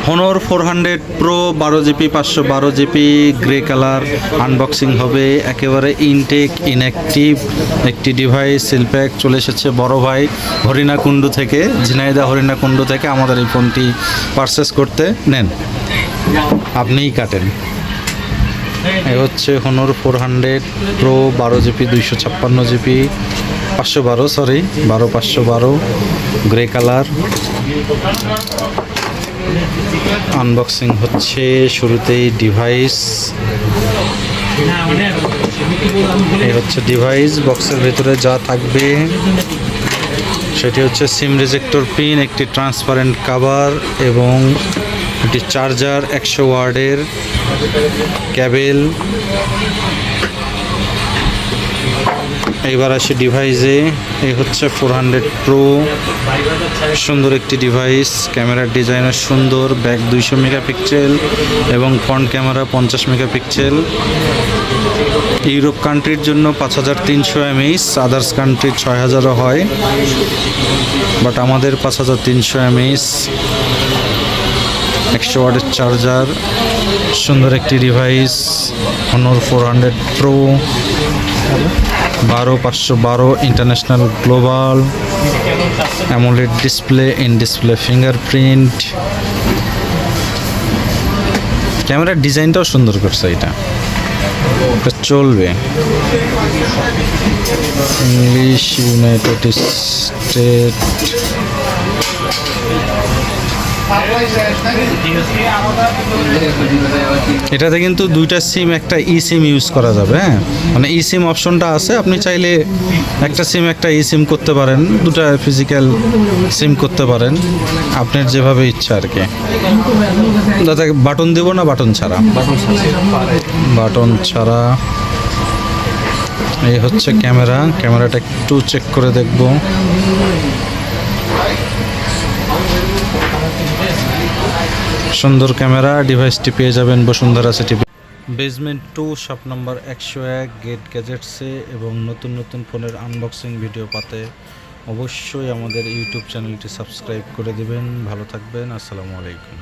Honor 400 Pro 12GB 512GB grey colour unboxing হবে। একেবারে intact inactive একটি ডিভাইস সিলপ্যাক চলে এসেছে বড় ভাই হরিণাকুণ্ডু থেকে, ঝিনাইদহ হরিণাকুণ্ডু থেকে আমাদের এই ফোনটি পারচেস করতে নেন, আপনিই কাটেন। এ হচ্ছে Honor 400 Pro 12GB 256GB 512 grey colour. Unboxing হচ্ছে শুরুতেই ডিভাইস। এই হচ্ছে ডিভাইস, বক্সের ভেতরে যা থাকবে সেটি হচ্ছে সিম রিজেক্টর পিন, একটি ট্রান্সপারেন্ট কভার এবং একটি চার্জার, 100 ওয়াটের ক্যাবেল। এইবার আসি ডিভাইসে। এই হচ্ছে 400 Pro, সুন্দর একটি ডিভাইস। ক্যামেরার ডিজাইনের সুন্দর, ব্যাক 200 মেগাপিক্সেল এবং ফ্রন্ট ক্যামেরা 50 মেগাপিক্সেল। ইউরোপ কান্ট্রির জন্য 5300 mAh, আদার্স কান্ট্রির 6000ও হয়, বাট আমাদের 5300 mAh। 100 ওয়াটের চার্জার, সুন্দর একটি device Honor 400 Pro 12512 international global AMOLED display, in display fingerprint. ক্যামেরার ডিজাইনটাও সুন্দর করছে, এটা চলবে। English, United state. এটাতে কিন্তু দুইটা সিম, একটা ই সিম ইউজ করা যাবে। হ্যাঁ, মানে ই সিম অপশনটা আছে, আপনি চাইলে একটা সিম একটা ই সিম করতে পারেন, দুটা ফিজিক্যাল সিম করতে পারেন, আপনার যেভাবে ইচ্ছা আর কি। দাদা বাটন দেবো না বাটন ছাড়া? বাটন ছাড়া। এই হচ্ছে ক্যামেরা, ক্যামেরাটা একটু চেক করে দেখব। সুন্দর ক্যামেরা। ডিভাইসটি পেয়ে যাবেন Bashundhara city basement 2, shop number 101, gate গ্যাজেটসে। এবং নতুন নতুন ফোনের আনবক্সিং ভিডিও পাতে অবশ্যই আমাদের ইউটিউব চ্যানেলটি সাবস্ক্রাইব করে দেবেন। ভালো থাকবেন, আসসালামু আলাইকুম।